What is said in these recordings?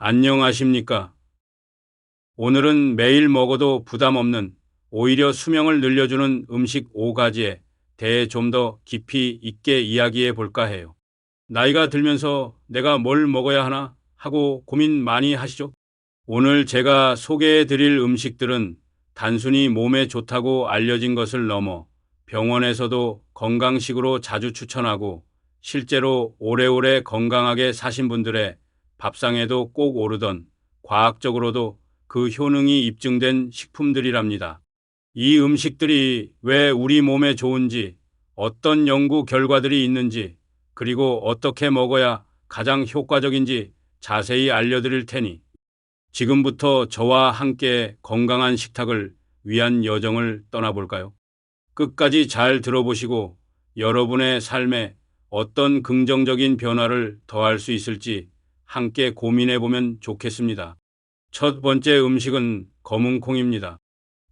안녕하십니까? 오늘은 매일 먹어도 부담 없는 오히려 수명을 늘려주는 음식 5가지에 대해 좀 더 깊이 있게 이야기해 볼까 해요. 나이가 들면서 내가 뭘 먹어야 하나 하고 고민 많이 하시죠? 오늘 제가 소개해 드릴 음식들은 단순히 몸에 좋다고 알려진 것을 넘어 병원에서도 건강식으로 자주 추천하고 실제로 오래오래 건강하게 사신 분들의 밥상에도 꼭 오르던 과학적으로도 그 효능이 입증된 식품들이랍니다. 이 음식들이 왜 우리 몸에 좋은지, 어떤 연구 결과들이 있는지, 그리고 어떻게 먹어야 가장 효과적인지 자세히 알려드릴 테니 지금부터 저와 함께 건강한 식탁을 위한 여정을 떠나볼까요? 끝까지 잘 들어보시고 여러분의 삶에 어떤 긍정적인 변화를 더할 수 있을지 함께 고민해 보면 좋겠습니다. 첫 번째 음식은 검은콩입니다.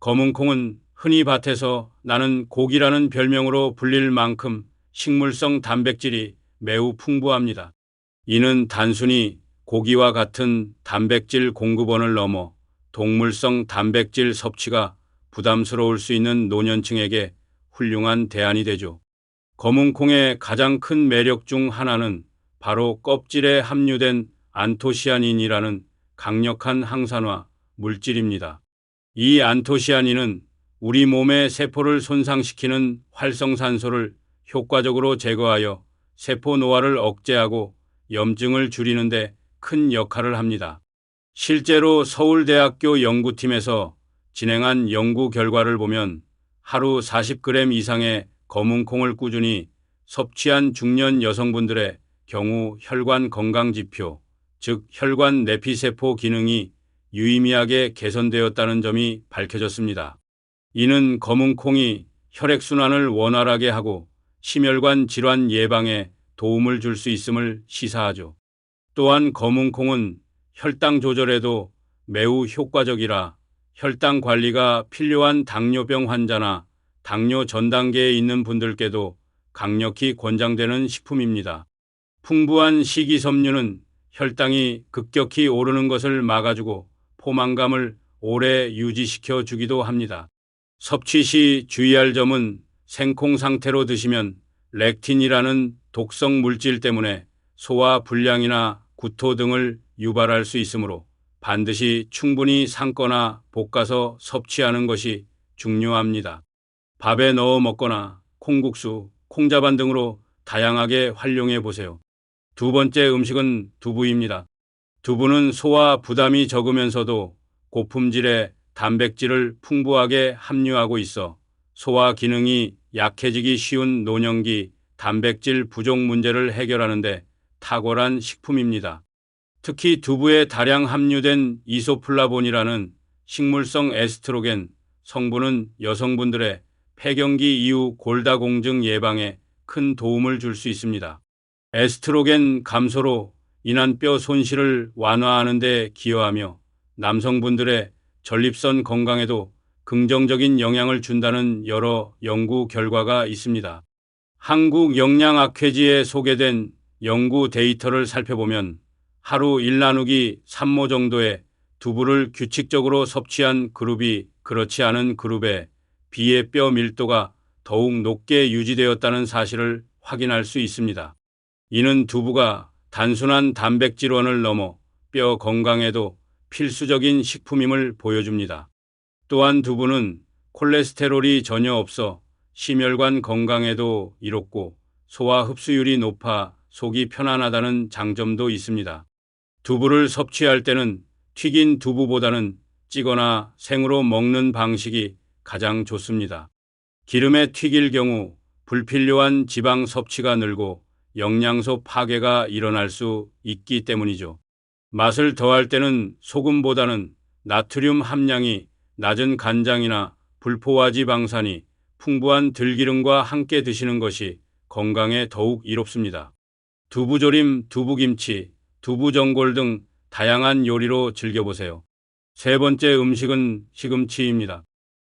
검은콩은 흔히 밭에서 나는 고기라는 별명으로 불릴 만큼 식물성 단백질이 매우 풍부합니다. 이는 단순히 고기와 같은 단백질 공급원을 넘어 동물성 단백질 섭취가 부담스러울 수 있는 노년층에게 훌륭한 대안이 되죠. 검은콩의 가장 큰 매력 중 하나는 바로 껍질에 함유된 안토시아닌이라는 강력한 항산화 물질입니다. 이 안토시아닌은 우리 몸의 세포를 손상시키는 활성산소를 효과적으로 제거하여 세포 노화를 억제하고 염증을 줄이는 데 큰 역할을 합니다. 실제로 서울대학교 연구팀에서 진행한 연구 결과를 보면 하루 40g 이상의 검은콩을 꾸준히 섭취한 중년 여성분들의 경우 혈관 건강 지표, 즉 혈관 내피세포 기능이 유의미하게 개선되었다는 점이 밝혀졌습니다. 이는 검은콩이 혈액순환을 원활하게 하고 심혈관 질환 예방에 도움을 줄 수 있음을 시사하죠. 또한 검은콩은 혈당 조절에도 매우 효과적이라 혈당 관리가 필요한 당뇨병 환자나 당뇨 전 단계에 있는 분들께도 강력히 권장되는 식품입니다. 풍부한 식이섬유는 혈당이 급격히 오르는 것을 막아주고 포만감을 오래 유지시켜 주기도 합니다. 섭취 시 주의할 점은 생콩 상태로 드시면 렉틴이라는 독성 물질 때문에 소화 불량이나 구토 등을 유발할 수 있으므로 반드시 충분히 삶거나 볶아서 섭취하는 것이 중요합니다. 밥에 넣어 먹거나 콩국수, 콩자반 등으로 다양하게 활용해 보세요. 두 번째 음식은 두부입니다. 두부는 소화 부담이 적으면서도 고품질의 단백질을 풍부하게 함유하고 있어 소화 기능이 약해지기 쉬운 노년기 단백질 부족 문제를 해결하는 데 탁월한 식품입니다. 특히 두부에 다량 함유된 이소플라본이라는 식물성 에스트로겐 성분은 여성분들의 폐경기 이후 골다공증 예방에 큰 도움을 줄 수 있습니다. 에스트로겐 감소로 인한 뼈 손실을 완화하는 데 기여하며 남성분들의 전립선 건강에도 긍정적인 영향을 준다는 여러 연구 결과가 있습니다. 한국영양학회지에 소개된 연구 데이터를 살펴보면 하루 1나누기 3모 정도의 두부를 규칙적으로 섭취한 그룹이 그렇지 않은 그룹에 비해 뼈 밀도가 더욱 높게 유지되었다는 사실을 확인할 수 있습니다. 이는 두부가 단순한 단백질원을 넘어 뼈 건강에도 필수적인 식품임을 보여줍니다. 또한 두부는 콜레스테롤이 전혀 없어 심혈관 건강에도 이롭고 소화 흡수율이 높아 속이 편안하다는 장점도 있습니다. 두부를 섭취할 때는 튀긴 두부보다는 찌거나 생으로 먹는 방식이 가장 좋습니다. 기름에 튀길 경우 불필요한 지방 섭취가 늘고 영양소 파괴가 일어날 수 있기 때문이죠. 맛을 더할 때는 소금보다는 나트륨 함량이 낮은 간장이나 불포화지방산이 풍부한 들기름과 함께 드시는 것이 건강에 더욱 이롭습니다. 두부조림, 두부김치, 두부전골 등 다양한 요리로 즐겨보세요. 세 번째 음식은 시금치입니다.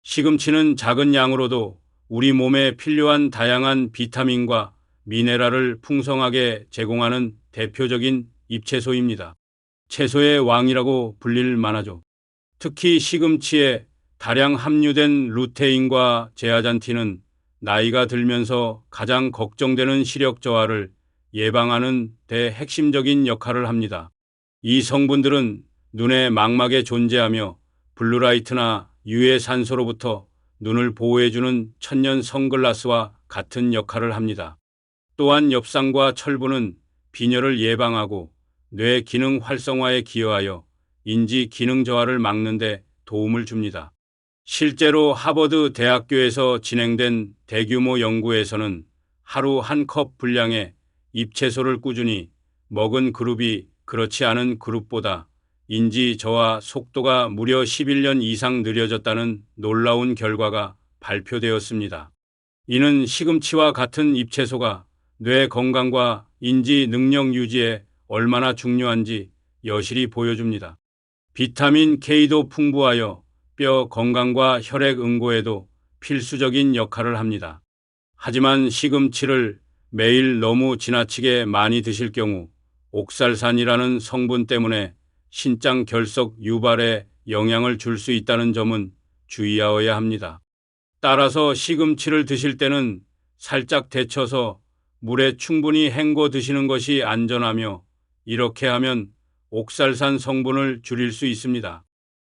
시금치는 작은 양으로도 우리 몸에 필요한 다양한 비타민과 미네랄을 풍성하게 제공하는 대표적인 잎채소입니다. 채소의 왕이라고 불릴 만하죠. 특히 시금치에 다량 함유된 루테인과 제아잔틴은 나이가 들면서 가장 걱정되는 시력 저하를 예방하는 데 핵심적인 역할을 합니다. 이 성분들은 눈의 망막에 존재하며 블루라이트나 유해 산소로부터 눈을 보호해주는 천년 선글라스와 같은 역할을 합니다. 또한 엽산과 철분은 빈혈을 예방하고 뇌 기능 활성화에 기여하여 인지 기능 저하를 막는 데 도움을 줍니다. 실제로 하버드 대학교에서 진행된 대규모 연구에서는 하루 한 컵 분량의 잎채소를 꾸준히 먹은 그룹이 그렇지 않은 그룹보다 인지 저하 속도가 무려 11년 이상 느려졌다는 놀라운 결과가 발표되었습니다. 이는 시금치와 같은 잎채소가 뇌 건강과 인지 능력 유지에 얼마나 중요한지 여실히 보여줍니다. 비타민 K도 풍부하여 뼈 건강과 혈액 응고에도 필수적인 역할을 합니다. 하지만 시금치를 매일 너무 지나치게 많이 드실 경우 옥살산이라는 성분 때문에 신장 결석 유발에 영향을 줄 수 있다는 점은 주의하여야 합니다. 따라서 시금치를 드실 때는 살짝 데쳐서 물에 충분히 헹궈 드시는 것이 안전하며 이렇게 하면 옥살산 성분을 줄일 수 있습니다.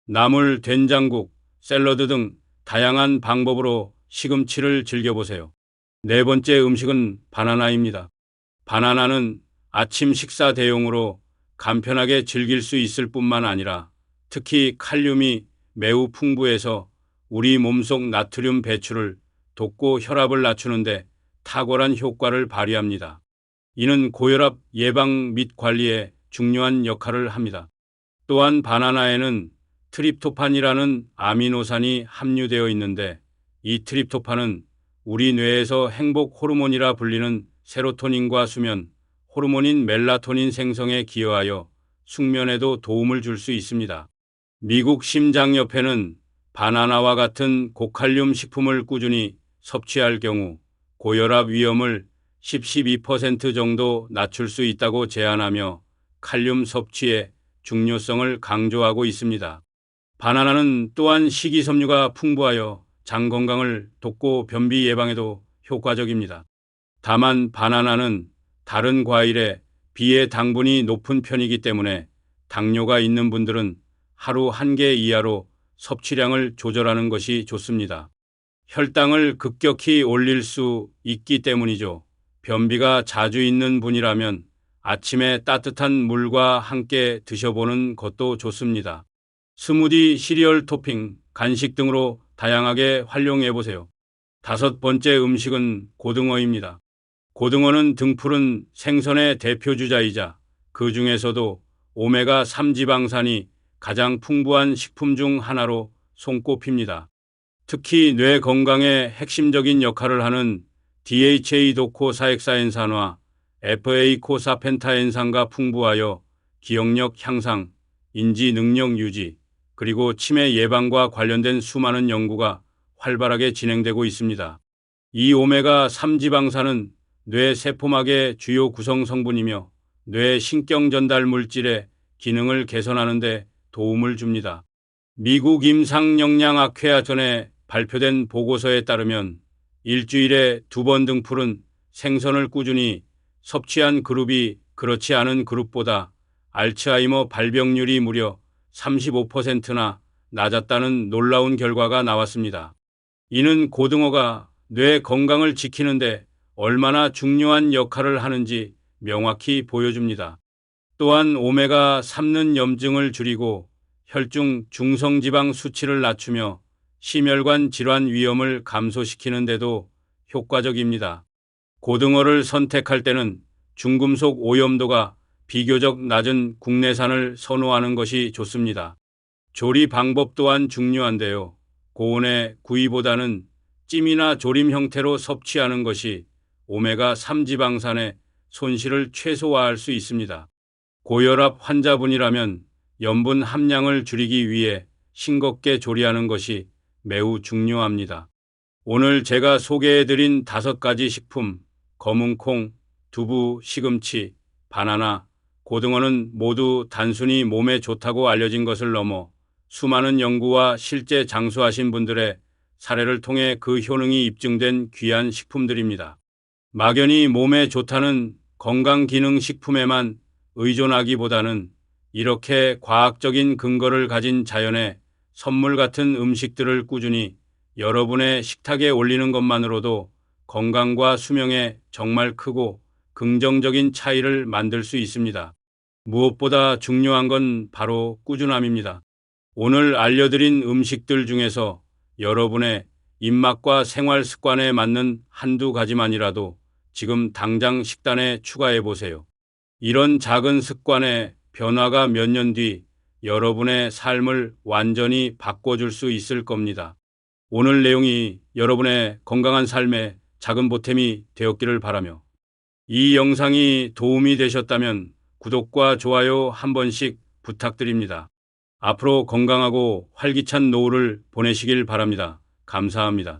나물, 된장국, 샐러드 등 다양한 방법으로 시금치를 즐겨보세요. 네 번째 음식은 바나나입니다. 바나나는 아침 식사 대용으로 간편하게 즐길 수 있을 뿐만 아니라 특히 칼륨이 매우 풍부해서 우리 몸속 나트륨 배출을 돕고 혈압을 낮추는데 탁월한 효과를 발휘합니다. 이는 고혈압 예방 및 관리에 중요한 역할을 합니다. 또한 바나나에는 트립토판이라는 아미노산이 함유되어 있는데 이 트립토판은 우리 뇌에서 행복 호르몬이라 불리는 세로토닌과 수면 호르몬인 멜라토닌 생성에 기여하여 숙면에도 도움을 줄 수 있습니다. 미국 심장협회는 바나나와 같은 고칼륨 식품을 꾸준히 섭취할 경우 고혈압 위험을 10-12% 정도 낮출 수 있다고 제안하며 칼륨 섭취의 중요성을 강조하고 있습니다. 바나나는 또한 식이섬유가 풍부하여 장 건강을 돕고 변비 예방에도 효과적입니다. 다만 바나나는 다른 과일에 비해 당분이 높은 편이기 때문에 당뇨가 있는 분들은 하루 한 개 이하로 섭취량을 조절하는 것이 좋습니다. 혈당을 급격히 올릴 수 있기 때문이죠. 변비가 자주 있는 분이라면 아침에 따뜻한 물과 함께 드셔보는 것도 좋습니다. 스무디, 시리얼 토핑, 간식 등으로 다양하게 활용해 보세요. 다섯 번째 음식은 고등어입니다. 고등어는 등푸른 생선의 대표 주자이자 그 중에서도 오메가3 지방산이 가장 풍부한 식품 중 하나로 손꼽힙니다. 특히 뇌 건강에 핵심적인 역할을 하는 DHA 도코사헥사엔산과 FA 코사펜타엔산과 풍부하여 기억력 향상, 인지 능력 유지, 그리고 치매 예방과 관련된 수많은 연구가 활발하게 진행되고 있습니다. 이 오메가3 지방산은 뇌 세포막의 주요 구성 성분이며 뇌 신경 전달 물질의 기능을 개선하는 데 도움을 줍니다. 미국 임상영양학회와 전에 발표된 보고서에 따르면 일주일에 2번 등푸른 생선을 꾸준히 섭취한 그룹이 그렇지 않은 그룹보다 알츠하이머 발병률이 무려 35%나 낮았다는 놀라운 결과가 나왔습니다. 이는 고등어가 뇌 건강을 지키는데 얼마나 중요한 역할을 하는지 명확히 보여줍니다. 또한 오메가3는 염증을 줄이고 혈중 중성지방 수치를 낮추며 심혈관 질환 위험을 감소시키는 데도 효과적입니다. 고등어를 선택할 때는 중금속 오염도가 비교적 낮은 국내산을 선호하는 것이 좋습니다. 조리 방법 또한 중요한데요. 고온의 구이보다는 찜이나 조림 형태로 섭취하는 것이 오메가3 지방산의 손실을 최소화할 수 있습니다. 고혈압 환자분이라면 염분 함량을 줄이기 위해 싱겁게 조리하는 것이 매우 중요합니다. 오늘 제가 소개해드린 5가지 식품, 검은콩, 두부, 시금치, 바나나, 고등어는 모두 단순히 몸에 좋다고 알려진 것을 넘어 수많은 연구와 실제 장수하신 분들의 사례를 통해 그 효능이 입증된 귀한 식품들입니다. 막연히 몸에 좋다는 건강기능식품에만 의존하기보다는 이렇게 과학적인 근거를 가진 자연의 선물 같은 음식들을 꾸준히 여러분의 식탁에 올리는 것만으로도 건강과 수명에 정말 크고 긍정적인 차이를 만들 수 있습니다. 무엇보다 중요한 건 바로 꾸준함입니다. 오늘 알려드린 음식들 중에서 여러분의 입맛과 생활 습관에 맞는 한두 가지만이라도 지금 당장 식단에 추가해 보세요. 이런 작은 습관의 변화가 몇 년 뒤 여러분의 삶을 완전히 바꿔줄 수 있을 겁니다. 오늘 내용이 여러분의 건강한 삶에 작은 보탬이 되었기를 바라며 이 영상이 도움이 되셨다면 구독과 좋아요 한 번씩 부탁드립니다. 앞으로 건강하고 활기찬 노후를 보내시길 바랍니다. 감사합니다.